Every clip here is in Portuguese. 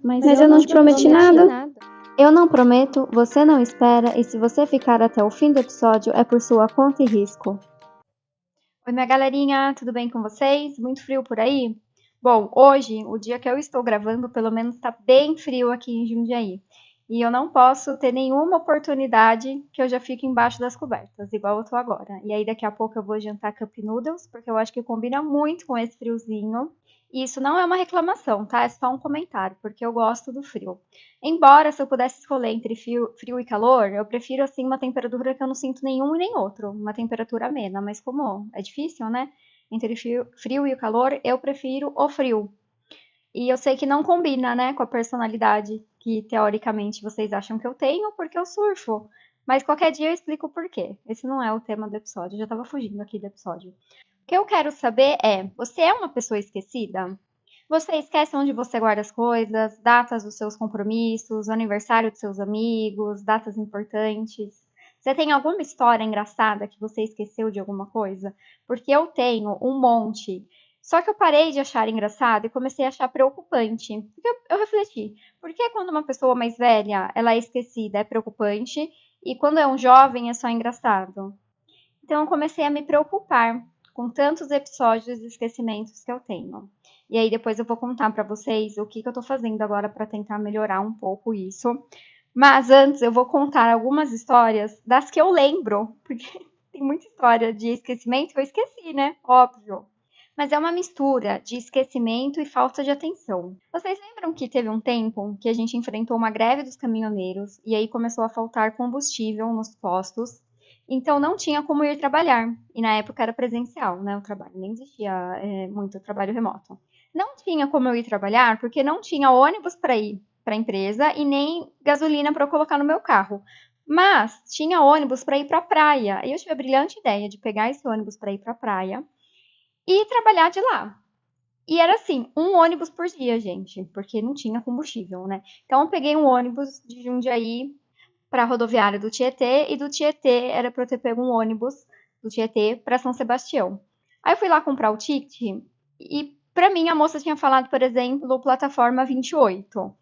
Mas eu não te prometi nada. Eu não prometo, você não espera, e se você ficar até o fim do episódio é por sua conta e risco. Oi, minha galerinha, tudo bem com vocês? Muito frio por aí? Bom, hoje, o dia que eu estou gravando, pelo menos tá bem frio aqui em Jundiaí. E eu não posso ter nenhuma oportunidade que eu já fique embaixo das cobertas, igual eu tô agora. E aí daqui a pouco eu vou jantar Cup Noodles, porque eu acho que combina muito com esse friozinho. E isso não é uma reclamação, tá? É só um comentário, porque eu gosto do frio. Embora, se eu pudesse escolher entre frio e calor, eu prefiro, assim, uma temperatura que eu não sinto nenhum e nem outro. Uma temperatura amena, mas como é difícil, né? Entre frio e o calor, eu prefiro o frio. E eu sei que não combina, né, com a personalidade que, teoricamente, vocês acham que eu tenho, porque eu surfo. Mas qualquer dia eu explico o porquê. Esse não é o tema do episódio, eu já tava fugindo aqui do episódio. O que eu quero saber é: você é uma pessoa esquecida? Você esquece onde você guarda as coisas, datas dos seus compromissos, aniversário dos seus amigos, datas importantes? Você tem alguma história engraçada que você esqueceu de alguma coisa? Porque eu tenho um monte. Só que eu parei de achar engraçado e comecei a achar preocupante. Porque eu refleti, por que quando uma pessoa mais velha ela é esquecida é preocupante e quando é um jovem é só engraçado? Então eu comecei a me preocupar com tantos episódios e esquecimentos que eu tenho. E aí depois eu vou contar para vocês o que eu tô fazendo agora para tentar melhorar um pouco isso. Mas antes eu vou contar algumas histórias das que eu lembro, porque tem muita história de esquecimento que eu esqueci, né? Óbvio. Mas é uma mistura de esquecimento e falta de atenção. Vocês lembram que teve um tempo que a gente enfrentou uma greve dos caminhoneiros e aí começou a faltar combustível nos postos? Então não tinha como ir trabalhar. E na época era presencial, né? O trabalho nem existia muito trabalho remoto. Não tinha como eu ir trabalhar porque não tinha ônibus para ir para a empresa e nem gasolina para eu colocar no meu carro. Mas tinha ônibus para ir para a praia. E eu tive a brilhante ideia de pegar esse ônibus para ir para a praia e trabalhar de lá. E era assim, um ônibus por dia, gente, porque não tinha combustível, né? Então eu peguei um ônibus de Jundiaí para a rodoviária do Tietê e do Tietê era para eu ter pego um ônibus do Tietê para São Sebastião. Aí eu fui lá comprar o ticket e para mim a moça tinha falado, por exemplo, plataforma 28.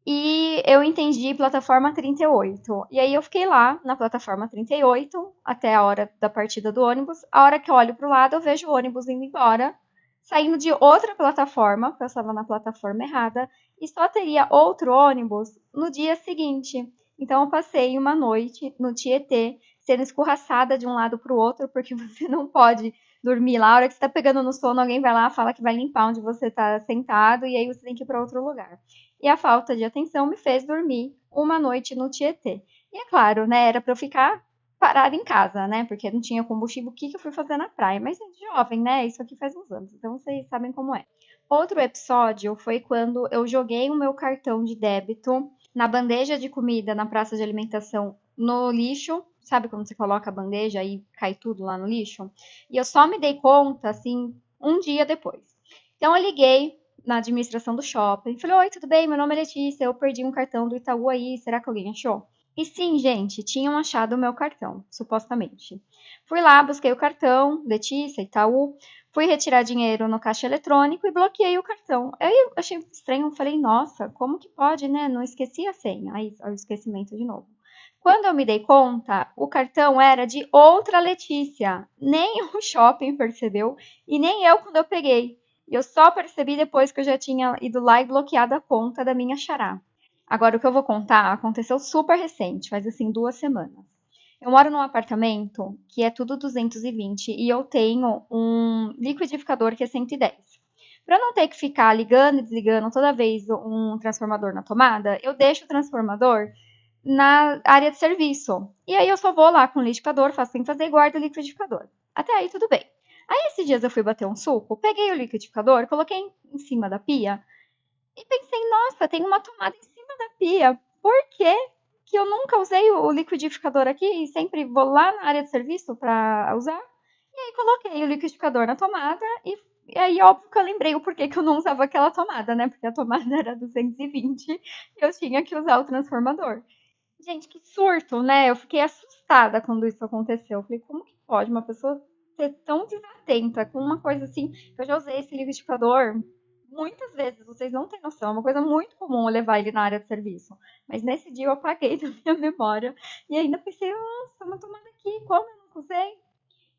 E eu entendi plataforma 38. E aí eu fiquei lá na plataforma 38 até a hora da partida do ônibus. A hora que eu olho para o lado, eu vejo o ônibus indo embora, saindo de outra plataforma, porque eu estava na plataforma errada, e só teria outro ônibus no dia seguinte. Então eu passei uma noite no Tietê, sendo escorraçada de um lado para o outro, porque você não pode dormir lá. A hora que você está pegando no sono, alguém vai lá, fala que vai limpar onde você está sentado, e aí você tem que ir para outro lugar. E a falta de atenção me fez dormir uma noite no Tietê. E é claro, né, era para eu ficar parada em casa, né, porque não tinha combustível, o que eu fui fazer na praia? Mas é jovem, né, isso aqui faz uns anos, então vocês sabem como é. Outro episódio foi quando eu joguei o meu cartão de débito na bandeja de comida na praça de alimentação no lixo. Sabe quando você coloca a bandeja e cai tudo lá no lixo? E eu só me dei conta, assim, um dia depois. Então eu liguei na administração do shopping. Falei, oi, tudo bem? Meu nome é Letícia, eu perdi um cartão do Itaú aí, será que alguém achou? E sim, gente, tinham achado o meu cartão, supostamente. Fui lá, busquei o cartão, Letícia, Itaú, fui retirar dinheiro no caixa eletrônico e bloqueei o cartão. Aí eu achei estranho, falei, nossa, como que pode, né? Não esqueci a senha. Aí, o esquecimento de novo. Quando eu me dei conta, o cartão era de outra Letícia. Nem o shopping percebeu e nem eu quando eu peguei. E eu só percebi depois que eu já tinha ido lá e bloqueado a conta da minha xará. Agora, o que eu vou contar aconteceu super recente, faz assim 2 semanas. Eu moro num apartamento que é tudo 220 e eu tenho um liquidificador que é 110. Para não ter que ficar ligando e desligando toda vez um transformador na tomada, eu deixo o transformador na área de serviço. E aí eu só vou lá com o liquidificador, faço sem fazer e guardo o liquidificador. Até aí tudo bem. Aí esses dias eu fui bater um suco, peguei o liquidificador, coloquei em cima da pia e pensei, nossa, tem uma tomada em cima da pia. Por que que eu nunca usei o liquidificador aqui e sempre vou lá na área de serviço para usar? E aí coloquei o liquidificador na tomada e aí óbvio que eu lembrei o porquê que eu não usava aquela tomada, né? Porque a tomada era 220 e eu tinha que usar o transformador. Gente, que surto, né? Eu fiquei assustada quando isso aconteceu. Eu falei, como que pode uma pessoa ser tão desatenta com uma coisa assim? Eu já usei esse liquidificador muitas vezes, vocês não têm noção, é uma coisa muito comum eu levar ele na área de serviço. Mas nesse dia eu apaguei da minha memória e ainda pensei, nossa, uma tomada aqui, como eu não usei?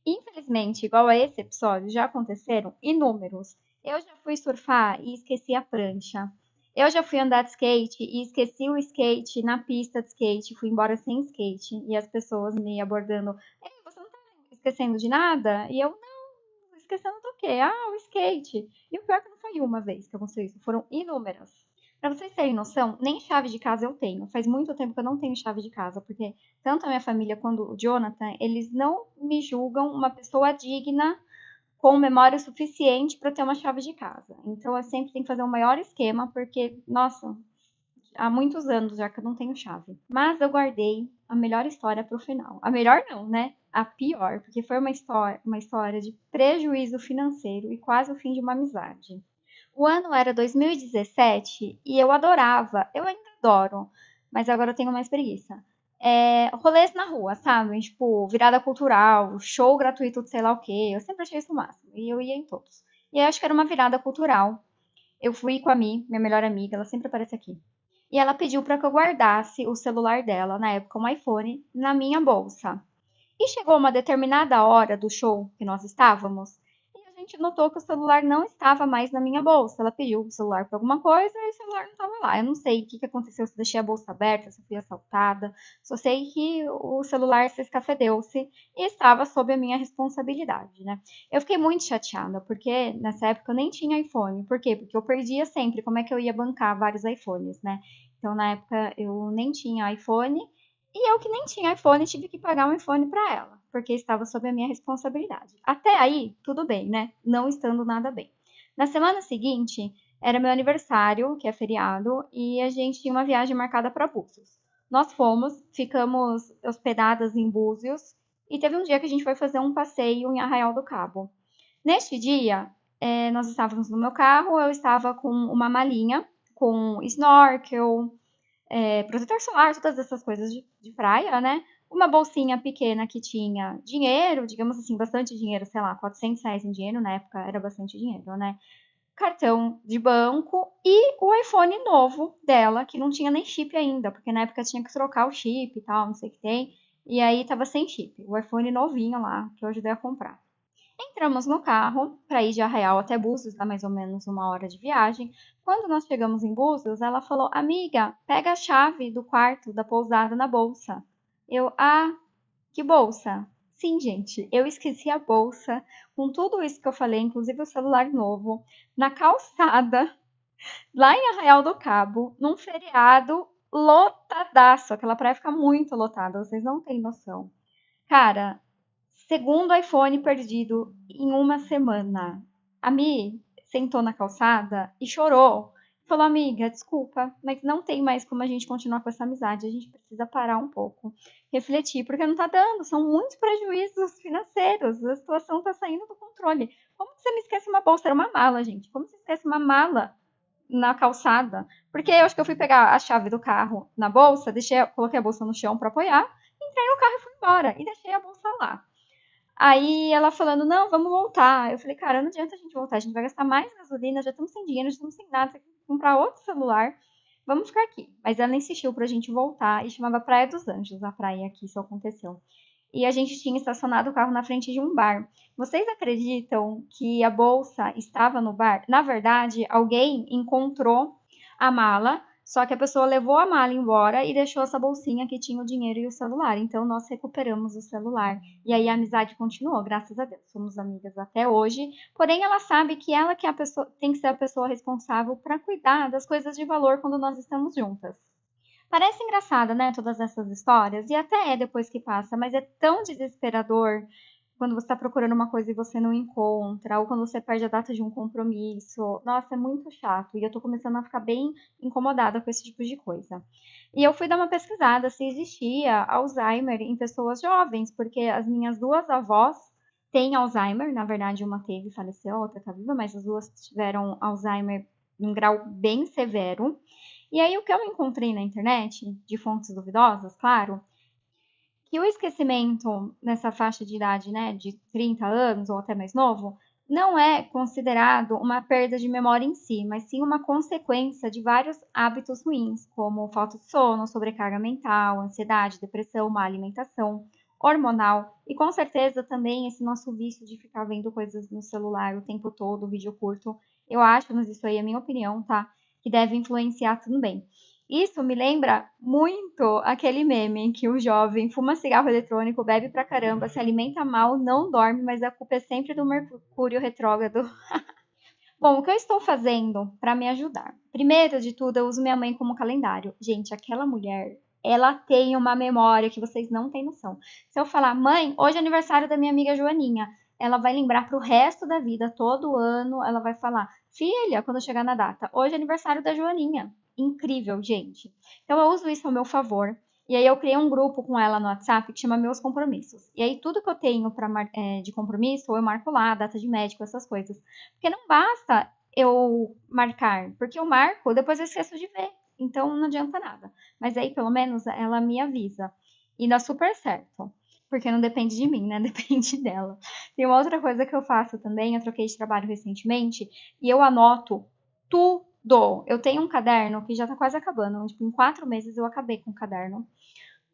Infelizmente, igual a esse episódio, já aconteceram inúmeros. Eu já fui surfar e esqueci a prancha. Eu já fui andar de skate e esqueci o skate na pista de skate, fui embora sem skate e as pessoas me abordando: Ei, você não tá esquecendo de nada? E eu, não, esquecendo do quê? Ah, o skate. E o pior é que não foi uma vez que aconteceu isso, foram inúmeras. Pra vocês terem noção, nem chave de casa eu tenho. Faz muito tempo que eu não tenho chave de casa, porque tanto a minha família quanto o Jonathan, eles não me julgam uma pessoa digna com memória suficiente para ter uma chave de casa. Então eu sempre tenho que fazer um maior esquema, porque, nossa, há muitos anos já que eu não tenho chave. Mas eu guardei a melhor história para o final. A melhor não, né? A pior, porque foi uma história de prejuízo financeiro e quase o fim de uma amizade. O ano era 2017 e eu adorava, eu ainda adoro, mas agora eu tenho mais preguiça. Rolês na rua, sabe? Tipo, virada cultural, show gratuito de sei lá o quê. Eu sempre achei isso o máximo e eu ia em todos. E eu acho que era uma virada cultural. Eu fui com a Mi, minha melhor amiga, ela sempre aparece aqui. E ela pediu para que eu guardasse o celular dela, na época um iPhone, na minha bolsa. E chegou uma determinada hora do show que nós estávamos, e a gente notou que o celular não estava mais na minha bolsa. Ela pediu o celular para alguma coisa e o celular não estava lá. Eu não sei o que aconteceu, se deixei a bolsa aberta, se fui assaltada. Só sei que o celular se escafedeu-se e estava sob a minha responsabilidade, né? Eu fiquei muito chateada, porque nessa época eu nem tinha iPhone. Por quê? Porque eu perdia sempre. Como é que eu ia bancar vários iPhones, né? Então, na época, eu nem tinha iPhone e eu que nem tinha iPhone, tive que pagar um iPhone para ela, porque estava sob a minha responsabilidade. Até aí, tudo bem, né? Não estando nada bem. Na semana seguinte, era meu aniversário, que é feriado, e a gente tinha uma viagem marcada para Búzios. Nós fomos, ficamos hospedadas em Búzios, e teve um dia que a gente foi fazer um passeio em Arraial do Cabo. Neste dia, nós estávamos no meu carro, eu estava com uma malinha, com snorkel, protetor solar, todas essas coisas de praia, né? Uma bolsinha pequena que tinha dinheiro, digamos assim, bastante dinheiro, sei lá, R$ 400 em dinheiro, na época era bastante dinheiro, né? Cartão de banco e o iPhone novo dela, que não tinha nem chip ainda, porque na época tinha que trocar o chip e tal, não sei o que tem. E aí tava sem chip, o iPhone novinho lá, que eu ajudei a comprar. Entramos no carro para ir de Arraial até Búzios, dá mais ou menos uma hora de viagem. Quando nós chegamos em Búzios, ela falou: Amiga, pega a chave do quarto da pousada na bolsa. Eu, que bolsa? Sim, gente, eu esqueci a bolsa com tudo isso que eu falei, inclusive o celular novo, na calçada, lá em Arraial do Cabo, num feriado lotadaço. Aquela praia fica muito lotada, vocês não têm noção. Cara, segundo iPhone perdido em uma semana. A Mi sentou na calçada e chorou. Falou, amiga, desculpa, mas não tem mais como a gente continuar com essa amizade. A gente precisa parar um pouco, refletir, porque não tá dando. São muitos prejuízos financeiros. A situação tá saindo do controle. Como você me esquece uma bolsa? Era uma mala, gente. Como você esquece uma mala na calçada? Porque eu acho que eu fui pegar a chave do carro na bolsa, coloquei a bolsa no chão para apoiar, entrei no carro e fui embora. E deixei a bolsa lá. Aí ela falando, não, vamos voltar. Eu falei, cara, não adianta a gente voltar, a gente vai gastar mais gasolina, já estamos sem dinheiro, já estamos sem nada, tem que comprar outro celular, vamos ficar aqui. Mas ela insistiu pra gente voltar e chamava Praia dos Anjos, a praia que isso aconteceu. E a gente tinha estacionado o carro na frente de um bar. Vocês acreditam que a bolsa estava no bar? Na verdade, alguém encontrou a mala, só que a pessoa levou a mala embora e deixou essa bolsinha que tinha o dinheiro e o celular. Então nós recuperamos o celular. E aí a amizade continuou, graças a Deus. Somos amigas até hoje. Porém, ela sabe que ela que é a pessoa, tem que ser a pessoa responsável para cuidar das coisas de valor quando nós estamos juntas. Parece engraçada, né, todas essas histórias, e até é depois que passa, mas é tão desesperador quando você está procurando uma coisa e você não encontra, ou quando você perde a data de um compromisso. Nossa, é muito chato. E eu tô começando a ficar bem incomodada com esse tipo de coisa. E eu fui dar uma pesquisada se existia Alzheimer em pessoas jovens, porque as minhas duas avós têm Alzheimer. Na verdade, uma teve e faleceu, a outra tá viva, mas as duas tiveram Alzheimer em um grau bem severo. E aí, o que eu encontrei na internet, de fontes duvidosas, claro, que o esquecimento nessa faixa de idade, né, de 30 anos ou até mais novo, não é considerado uma perda de memória em si, mas sim uma consequência de vários hábitos ruins, como falta de sono, sobrecarga mental, ansiedade, depressão, má alimentação, hormonal e com certeza também esse nosso vício de ficar vendo coisas no celular o tempo todo, vídeo curto. Eu acho, mas isso aí é minha opinião, tá? Que deve influenciar também. Isso me lembra muito aquele meme em que o jovem fuma cigarro eletrônico, bebe pra caramba, se alimenta mal, não dorme, mas a culpa é sempre do Mercúrio retrógrado. Bom, o que eu estou fazendo para me ajudar? Primeiro de tudo, eu uso minha mãe como calendário. Gente, aquela mulher, ela tem uma memória que vocês não têm noção. Se eu falar, mãe, hoje é aniversário da minha amiga Joaninha, ela vai lembrar pro resto da vida, todo ano, ela vai falar, filha, quando chegar na data, hoje é aniversário da Joaninha. Incrível, gente. Então eu uso isso ao meu favor. E aí eu criei um grupo com ela no WhatsApp que chama Meus Compromissos. E aí tudo que eu tenho de compromisso, eu marco lá, data de médico, essas coisas. Porque não basta eu marcar, porque eu marco, depois eu esqueço de ver. Então não adianta nada. Mas aí pelo menos ela me avisa. E dá super certo. Porque não depende de mim, né? Depende dela. Tem uma outra coisa que eu faço também, eu troquei de trabalho recentemente, e eu anoto tudo. Eu tenho um caderno que já tá quase acabando. Tipo, em 4 meses eu acabei com o caderno.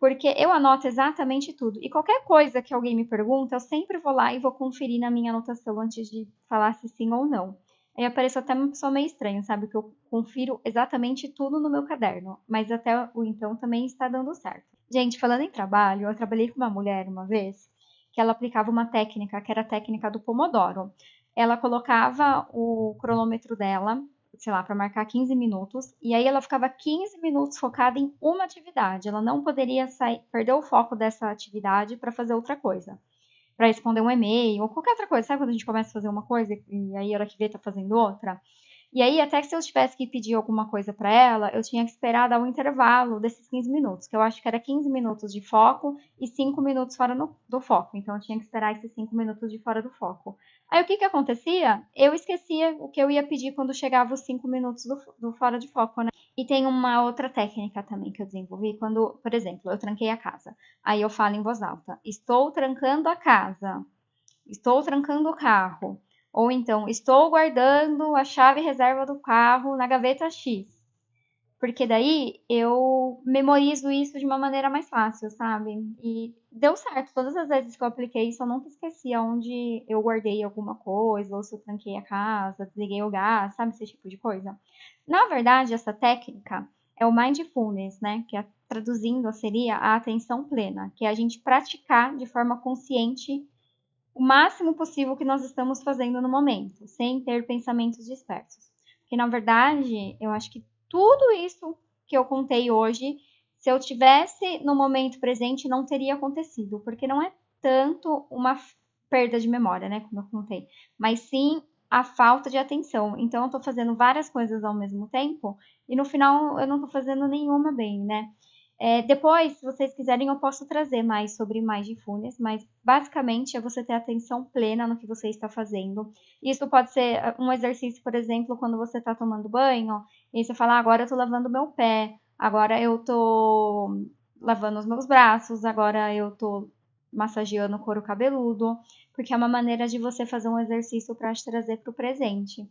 Porque eu anoto exatamente tudo. E qualquer coisa que alguém me pergunta, eu sempre vou lá e vou conferir na minha anotação antes de falar se sim ou não. Aí aparece até uma pessoa meio estranha, sabe? Que eu confiro exatamente tudo no meu caderno. Mas até o então também está dando certo. Gente, falando em trabalho, eu trabalhei com uma mulher uma vez que ela aplicava uma técnica, que era a técnica do Pomodoro. Ela colocava o cronômetro dela, sei lá, para marcar 15 minutos, e aí ela ficava 15 minutos focada em uma atividade. Ela não poderia sair, perder o foco dessa atividade para fazer outra coisa, para responder um e-mail ou qualquer outra coisa. Sabe quando a gente começa a fazer uma coisa e aí a hora que vê tá fazendo outra? E aí, até que se eu tivesse que pedir alguma coisa para ela, eu tinha que esperar dar um intervalo desses 15 minutos, que eu acho que era 15 minutos de foco e 5 minutos fora do foco. Então, eu tinha que esperar esses 5 minutos de fora do foco. Aí, o que que acontecia? Eu esquecia o que eu ia pedir quando chegava os 5 minutos do fora de foco, né? E tem uma outra técnica também que eu desenvolvi quando, por exemplo, eu tranquei a casa. Aí eu falo em voz alta: estou trancando a casa, estou trancando o carro. Ou então, estou guardando a chave reserva do carro na gaveta X. Porque daí eu memorizo isso de uma maneira mais fácil, sabe? E deu certo. Todas as vezes que eu apliquei isso, eu nunca esqueci onde eu guardei alguma coisa, ou se eu tranquei a casa, desliguei o gás, sabe? Esse tipo de coisa. Na verdade, essa técnica é o mindfulness, né? Que traduzindo seria a atenção plena, que é a gente praticar de forma consciente o máximo possível que nós estamos fazendo no momento, sem ter pensamentos dispersos. Porque, na verdade, eu acho que tudo isso que eu contei hoje, se eu tivesse no momento presente, não teria acontecido, porque não é tanto uma perda de memória, né, como eu contei, mas sim a falta de atenção. Então, eu estou fazendo várias coisas ao mesmo tempo e no final eu não estou fazendo nenhuma bem, né? Depois, se vocês quiserem, eu posso trazer mais sobre mindfulness, mas basicamente é você ter atenção plena no que você está fazendo. Isso pode ser um exercício, por exemplo, quando você está tomando banho, e você fala, agora eu estou lavando meu pé, agora eu estou lavando os meus braços, agora eu estou massageando o couro cabeludo, porque é uma maneira de você fazer um exercício para te trazer para o presente.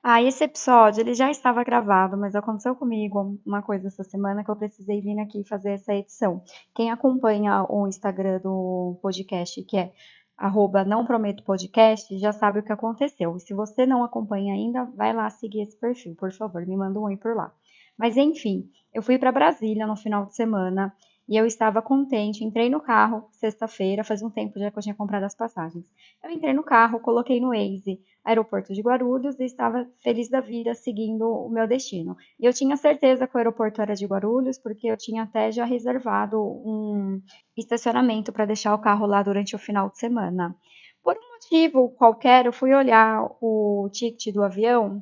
Ah, esse episódio ele já estava gravado, mas aconteceu comigo uma coisa essa semana que eu precisei vir aqui fazer essa edição. Quem acompanha o Instagram do podcast, que é @não prometo podcast, já sabe o que aconteceu. E se você não acompanha ainda, vai lá seguir esse perfil, por favor, me manda um oi por lá. Mas enfim, eu fui para Brasília no final de semana e eu estava contente. Entrei no carro sexta-feira, faz um tempo já que eu tinha comprado as passagens. Eu entrei no carro, coloquei no Waze aeroporto de Guarulhos e estava feliz da vida seguindo o meu destino. E eu tinha certeza que o aeroporto era de Guarulhos, porque eu tinha até já reservado um estacionamento para deixar o carro lá durante o final de semana. Por um motivo qualquer, eu fui olhar o ticket do avião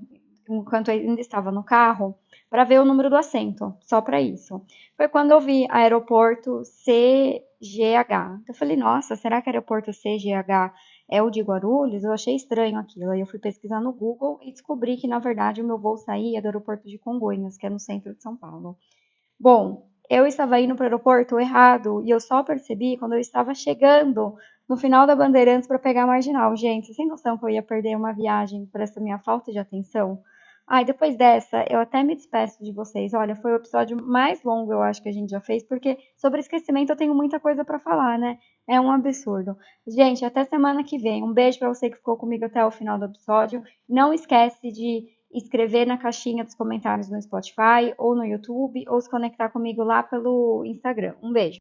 enquanto eu ainda estava no carro para ver o número do assento, só para isso. Foi quando eu vi aeroporto CGH. Eu falei, nossa, será que aeroporto CGH é o de Guarulhos? Eu achei estranho aquilo. Aí eu fui pesquisar no Google e descobri que, na verdade, o meu voo saía do aeroporto de Congonhas, que é no centro de São Paulo. Bom, eu estava indo para o aeroporto errado e eu só percebi quando eu estava chegando no final da Bandeirantes para pegar a Marginal. Gente, vocês têm noção que eu ia perder uma viagem por essa minha falta de atenção? Ai, depois dessa, eu até me despeço de vocês. Olha, foi o episódio mais longo, eu acho, que a gente já fez, porque sobre esquecimento eu tenho muita coisa para falar, né? É um absurdo. Gente, até semana que vem. Um beijo para você que ficou comigo até o final do episódio. Não esquece de escrever na caixinha dos comentários no Spotify ou no YouTube, ou se conectar comigo lá pelo Instagram. Um beijo.